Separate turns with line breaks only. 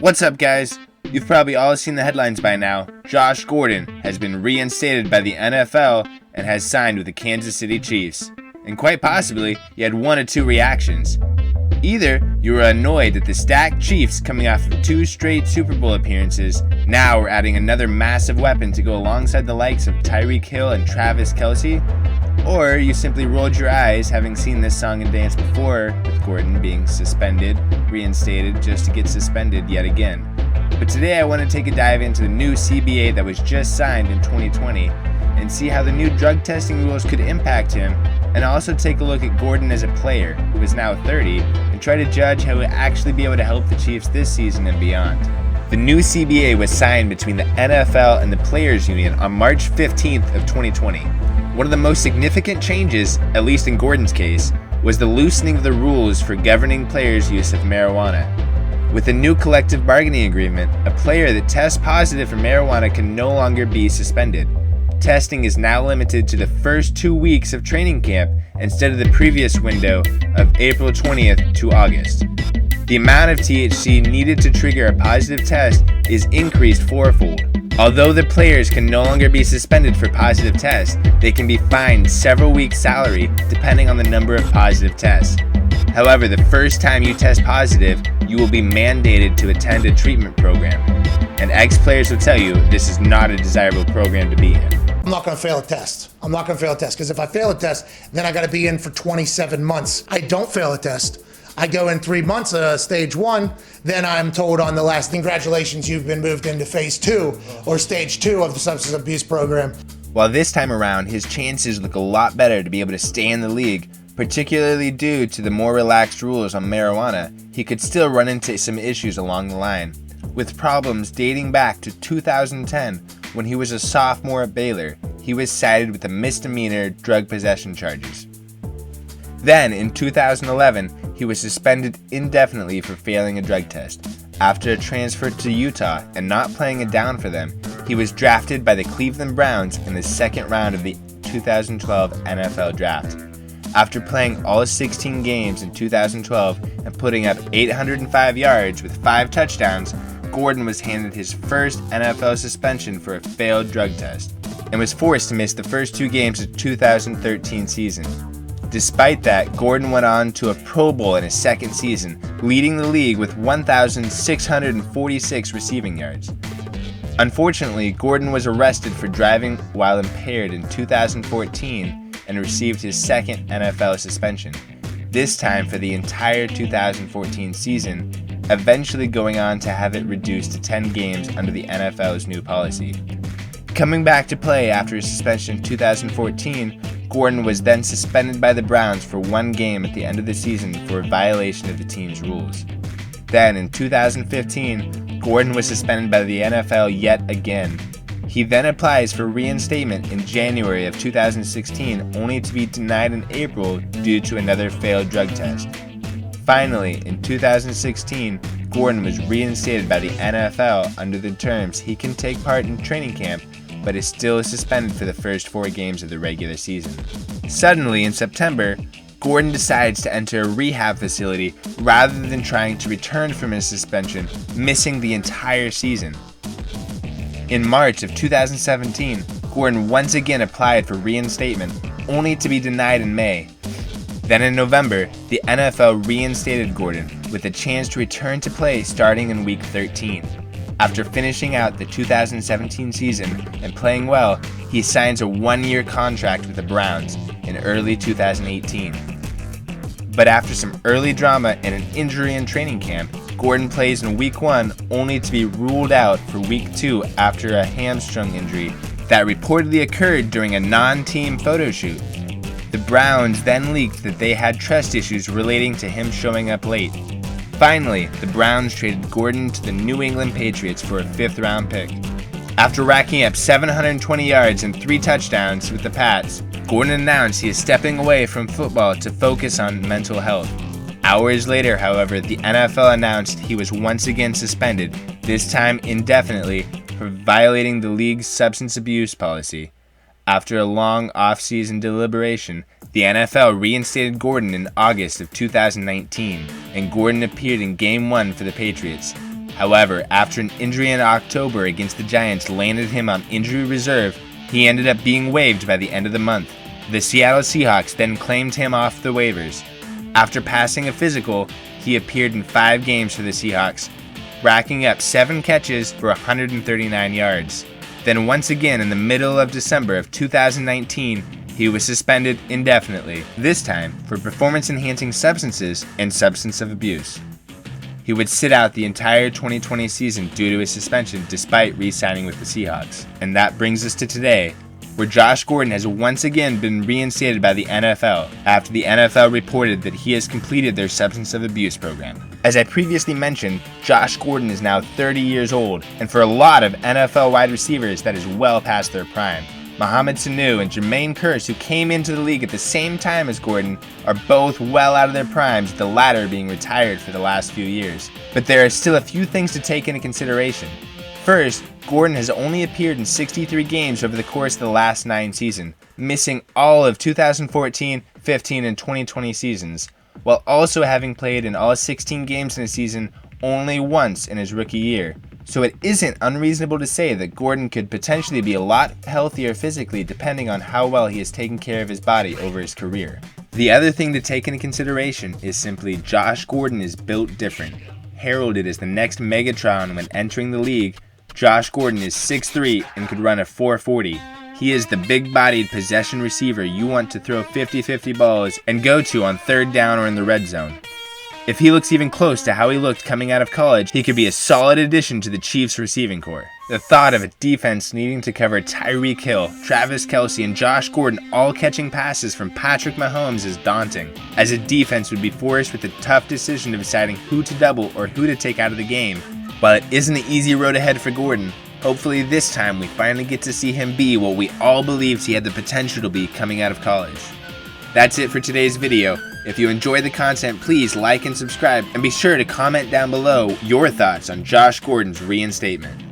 What's up, guys? You've probably all seen the headlines by now. Josh Gordon has been reinstated by the NFL and has signed with the Kansas City Chiefs. And quite possibly, you had one of two reactions. Either you were annoyed that the stacked Chiefs, coming off of 2 straight Super Bowl appearances, now are adding another massive weapon to go alongside the likes of Tyreek Hill and Travis Kelce, or you simply rolled your eyes having seen this song and dance before, with Gordon being suspended, reinstated, just to get suspended yet again. But today I want to take a dive into the new CBA that was just signed in 2020 and see how the new drug testing rules could impact him, and also take a look at Gordon as a player, who is now 30, and try to judge how he'll actually be able to help the Chiefs this season and beyond. The new CBA was signed between the NFL and the Players Union on March 15th of 2020. One of the most significant changes, at least in Gordon's case, was the loosening of the rules for governing players' use of marijuana. With the new collective bargaining agreement, a player that tests positive for marijuana can no longer be suspended. Testing is now limited to the first 2 weeks of training camp instead of the previous window of April 20th to August. The amount of THC needed to trigger a positive test is increased fourfold. Although the players can no longer be suspended for positive tests, they can be fined several weeks' salary depending on the number of positive tests. However, the first time you test positive, you will be mandated to attend a treatment program. And ex-players will tell you this is not a desirable program to be in.
I'm not going to fail a test. Because if I fail a test, then I got to be in for 27 months. I don't fail a test. I go in 3 months, stage 1, then I'm told on the last, congratulations, you've been moved into phase 2 or stage 2 of the substance abuse program.
While this time around, his chances look a lot better to be able to stay in the league, particularly due to the more relaxed rules on marijuana, he could still run into some issues along the line, with problems dating back to 2010 when he was a sophomore at Baylor. He was cited with a misdemeanor drug possession charges. Then, in 2011, he was suspended indefinitely for failing a drug test. After a transfer to Utah and not playing it down for them, he was drafted by the Cleveland Browns in the second round of the 2012 NFL Draft. After playing all 16 games in 2012 and putting up 805 yards with 5 touchdowns, Gordon was handed his first NFL suspension for a failed drug test and was forced to miss the first 2 games of the 2013 season. Despite that, Gordon went on to a Pro Bowl in his second season, leading the league with 1,646 receiving yards. Unfortunately, Gordon was arrested for driving while impaired in 2014 and received his second NFL suspension, this time for the entire 2014 season, eventually going on to have it reduced to 10 games under the NFL's new policy. Coming back to play after his suspension in 2014, Gordon was then suspended by the Browns for 1 game at the end of the season for a violation of the team's rules. Then, in 2015, Gordon was suspended by the NFL yet again. He then applies for reinstatement in January of 2016, only to be denied in April due to another failed drug test. Finally, in 2016, Gordon was reinstated by the NFL under the terms he can take part in training camp, but is still suspended for the first 4 games of the regular season. Suddenly, in September, Gordon decides to enter a rehab facility rather than trying to return from his suspension, missing the entire season. In March of 2017, Gordon once again applied for reinstatement, only to be denied in May. Then in November, the NFL reinstated Gordon with a chance to return to play starting in Week 13. After finishing out the 2017 season and playing well, he signs a 1-year contract with the Browns in early 2018. But after some early drama and an injury in training camp, Gordon plays in Week 1 only to be ruled out for Week 2 after a hamstring injury that reportedly occurred during a non-team photo shoot. The Browns then leaked that they had trust issues relating to him showing up late. Finally, the Browns traded Gordon to the New England Patriots for a 5th-round pick. After racking up 720 yards and 3 touchdowns with the Pats, Gordon announced he is stepping away from football to focus on mental health. Hours later, however, the NFL announced he was once again suspended, this time indefinitely, for violating the league's substance abuse policy. After a long off-season deliberation, the NFL reinstated Gordon in August of 2019, and Gordon appeared in Game 1 for the Patriots. However, after an injury in October against the Giants landed him on injury reserve, he ended up being waived by the end of the month. The Seattle Seahawks then claimed him off the waivers. After passing a physical, he appeared in 5 games for the Seahawks, racking up 7 catches for 139 yards. Then once again in the middle of December of 2019, he was suspended indefinitely, this time for performance-enhancing substances and substance abuse. He would sit out the entire 2020 season due to his suspension despite re-signing with the Seahawks. And that brings us to today, where Josh Gordon has once again been reinstated by the NFL after the NFL reported that he has completed their substance abuse program. As I previously mentioned, Josh Gordon is now 30 years old, and for a lot of NFL wide receivers that is well past their prime. Mohamed Sanu and Jermaine Kearse, who came into the league at the same time as Gordon, are both well out of their primes, the latter being retired for the last few years. But there are still a few things to take into consideration. First, Gordon has only appeared in 63 games over the course of the last 9 seasons, missing all of 2014, 15, and 2020 seasons, while also having played in all 16 games in a season only once in his rookie year. So it isn't unreasonable to say that Gordon could potentially be a lot healthier physically depending on how well he has taken care of his body over his career. The other thing to take into consideration is simply Josh Gordon is built different. Heralded as the next Megatron when entering the league, Josh Gordon is 6'3" and could run a 4.40. He is the big-bodied possession receiver you want to throw 50-50 balls and go to on 3rd down or in the red zone. If he looks even close to how he looked coming out of college, he could be a solid addition to the Chiefs' receiving corps. The thought of a defense needing to cover Tyreek Hill, Travis Kelce, and Josh Gordon all catching passes from Patrick Mahomes is daunting, as a defense would be forced with the tough decision of deciding who to double or who to take out of the game. While it isn't an easy road ahead for Gordon, hopefully this time we finally get to see him be what we all believed he had the potential to be coming out of college. That's it for today's video. If you enjoyed the content, please like and subscribe, and be sure to comment down below your thoughts on Josh Gordon's reinstatement.